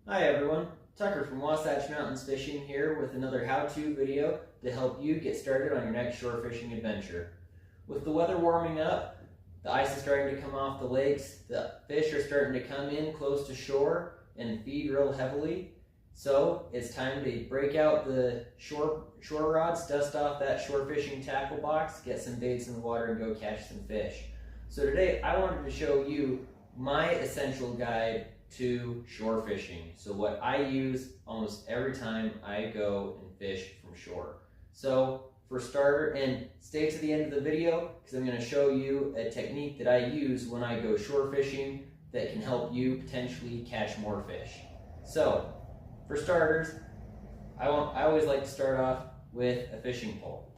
Hi everyone, Tucker from Wasatch Mountains Fishing here with another how-to video to help you get started on your next shore fishing adventure. With the weather warming up, the ice is starting to come off the lakes, the fish are starting to come in close to shore and feed real heavily. So it's time to break out the shore rods, dust off that shore fishing tackle box, get some baits in the water and go catch some fish. So today I wanted to show you my essential guide to shore fishing. So what I use almost every time I go and fish from shore. So for starter, and stay to the end of the video because I'm going to show you a technique that I use when I go shore fishing that can help you potentially catch more fish. So for starters, I always like to start off with a fishing pole.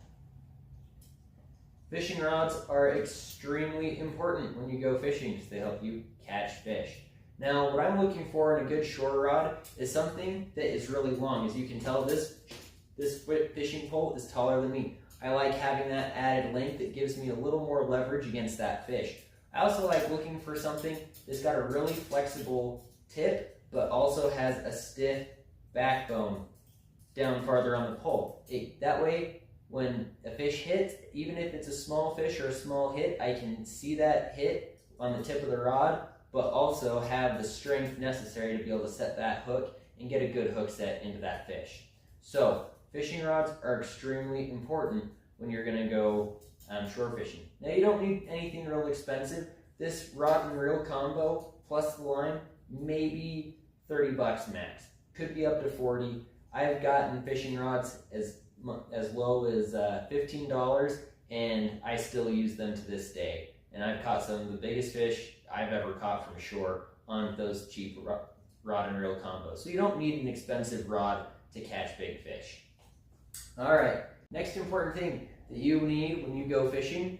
Fishing rods are extremely important when you go fishing because they help you catch fish. Now, what I'm looking for in a good shore rod is something that is really long. As you can tell, this fishing pole is taller than me. I like having that added length. It gives me a little more leverage against that fish. I also like looking for something that's got a really flexible tip, but also has a stiff backbone down farther on the pole. That way, when a fish hits, even if it's a small fish or a small hit, I can see that hit on the tip of the rod, but also have the strength necessary to be able to set that hook and get a good hook set into that fish. So fishing rods are extremely important when you're going to go shore fishing. Now you don't need anything real expensive. This rod and reel combo plus the line, maybe 30 bucks max. Could be up to 40. I've gotten fishing rods as low as $15, and I still use them to this day. And I've caught some of the biggest fish I've ever caught from shore on those cheap rod and reel combos. So you don't need an expensive rod to catch big fish. All right, next important thing that you need when you go fishing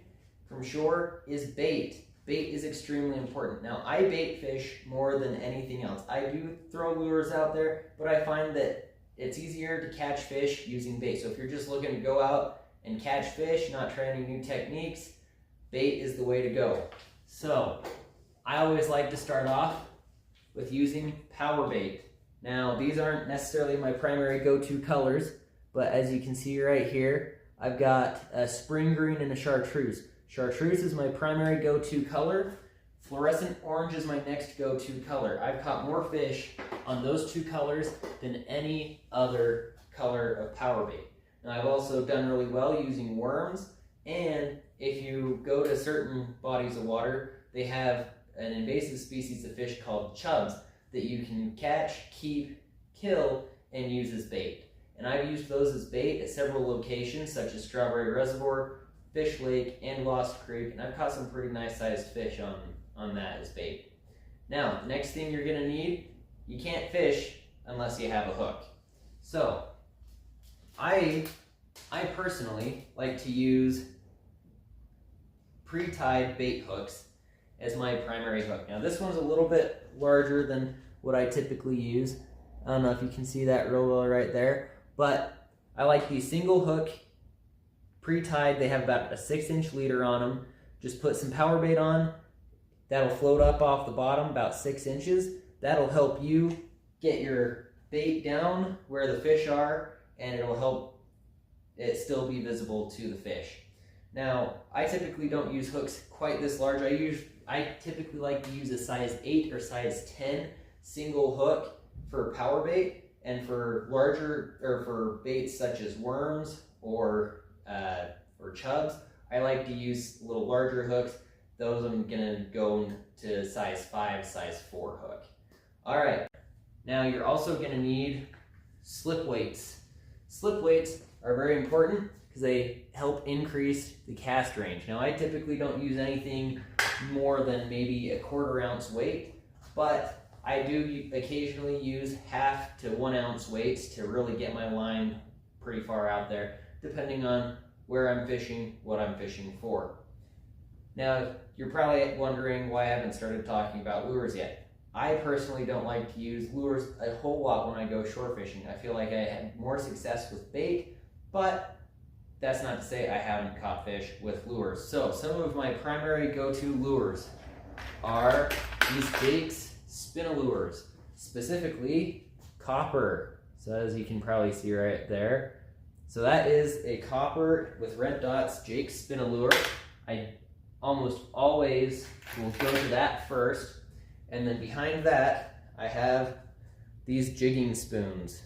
from shore is bait. Bait is extremely important. Now, I bait fish more than anything else. I do throw lures out there, but I find that it's easier to catch fish using bait. So if you're just looking to go out and catch fish, not trying any new techniques, bait is the way to go. So I always like to start off with using power bait. Now, these aren't necessarily my primary go-to colors, but as you can see right here, I've got a spring green and a chartreuse. Chartreuse is my primary go-to color. Fluorescent orange is my next go-to color. I've caught more fish on those two colors than any other color of power bait. Now, I've also done really well using worms, and if you go to certain bodies of water, they have an invasive species of fish called chubs that you can catch, keep, kill, and use as bait. And I've used those as bait at several locations such as Strawberry Reservoir, Fish Lake, and Lost Creek, and I've caught some pretty nice sized fish on that as bait. Now, the next thing you're going to need, you can't fish unless you have a hook. So, I personally like to use pre-tied bait hooks as my primary hook. Now this one's a little bit larger than what I typically use. I don't know if you can see that real well right there, but I like these single hook pre-tied. They have about a 6-inch leader on them. Just put some power bait on. That'll float up off the bottom about 6 inches. That'll help you get your bait down where the fish are, and it'll help it still be visible to the fish. Now, I typically don't use hooks quite this large. I typically like to use a size 8 or size 10 single hook for power bait, and for larger, or for baits such as worms or chubs, I like to use a little larger hooks. Those I'm gonna go to size 5, size 4 hook. All right, now you're also gonna need slip weights. Slip weights are very important because they help increase the cast range. Now, I typically don't use anything more than maybe a 1/4 ounce weight, but I do occasionally use 1/2 to 1 ounce weights to really get my line pretty far out there, depending on where I'm fishing, what I'm fishing for. Now, you're probably wondering why I haven't started talking about lures yet. I personally don't like to use lures a whole lot when I go shore fishing. I feel like I had more success with bait, but that's not to say I haven't caught fish with lures. So some of my primary go-to lures are these Jakes Spin-A-Lures. specifically copper. So as you can probably see right there. So that is a copper with red dots Jake Spinalure. I almost always will go to that first. And then behind that, I have these jigging spoons.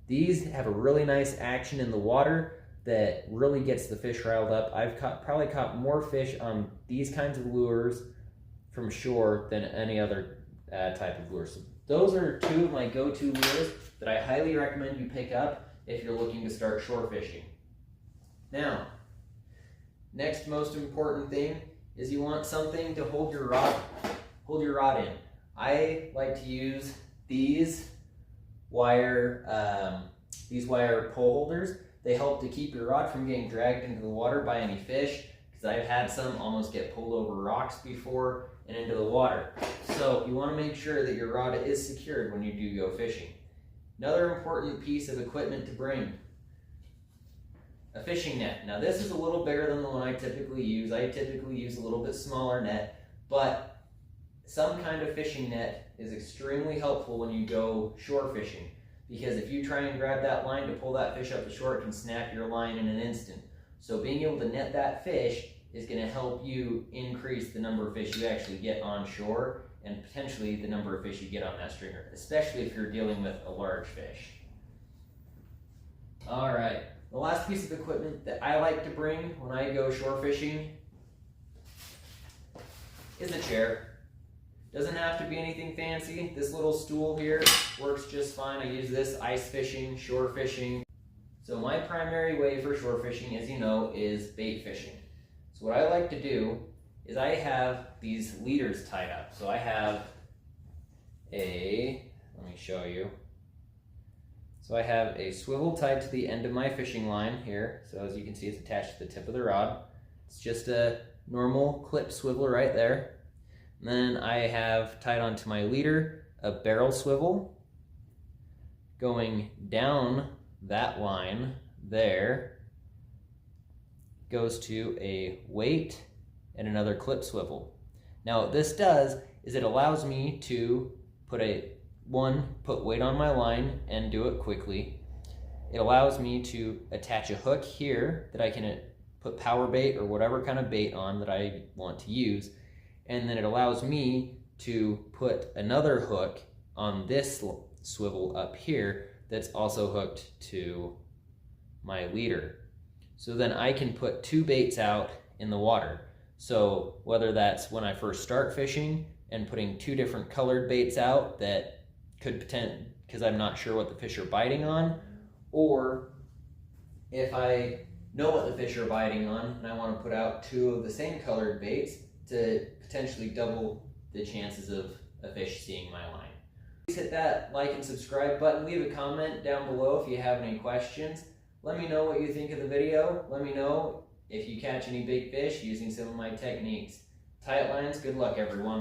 These have a really nice action in the water that really gets the fish riled up. I've probably caught more fish on these kinds of lures from shore than any other type of lure. So those are two of my go-to lures that I highly recommend you pick up if you're looking to start shore fishing. Now, next most important thing is you want something to hold your rod in. I like to use these wire pole holders. They help to keep your rod from getting dragged into the water by any fish, because I've had some almost get pulled over rocks before and into the water. So you want to make sure that your rod is secured when you do go fishing. Another important piece of equipment to bring, a fishing net. Now this is a little bigger than the one I typically use. I typically use a little bit smaller net, but some kind of fishing net is extremely helpful when you go shore fishing, because if you try and grab that line to pull that fish up the shore, it can snap your line in an instant. So being able to net that fish is going to help you increase the number of fish you actually get on shore, and potentially the number of fish you get on that stringer, especially if you're dealing with a large fish. All right, the last piece of equipment that I like to bring when I go shore fishing is a chair. Doesn't have to be anything fancy. This little stool here works just fine. I use this ice fishing, shore fishing. So my primary way for shore fishing, as you know, is bait fishing. So what I like to do is I have these leaders tied up. So I have let me show you. So I have a swivel tied to the end of my fishing line here. So as you can see, it's attached to the tip of the rod. It's just a normal clip swivel right there. And then I have tied onto my leader a barrel swivel. Going down that line there goes to a weight and another clip swivel. Now what this does is it allows me to put weight on my line and do it quickly. It allows me to attach a hook here that I can put power bait or whatever kind of bait on that I want to use. And then it allows me to put another hook on this swivel up here that's also hooked to my leader. So then I can put two baits out in the water. So whether that's when I first start fishing and putting two different colored baits out that could pretend, because I'm not sure what the fish are biting on, or if I know what the fish are biting on and I want to put out two of the same colored baits to potentially double the chances of a fish seeing my line. Please hit that like and subscribe button. Leave a comment down below if you have any questions. Let me know what you think of the video. Let me know if you catch any big fish using some of my techniques. Tight lines, good luck everyone.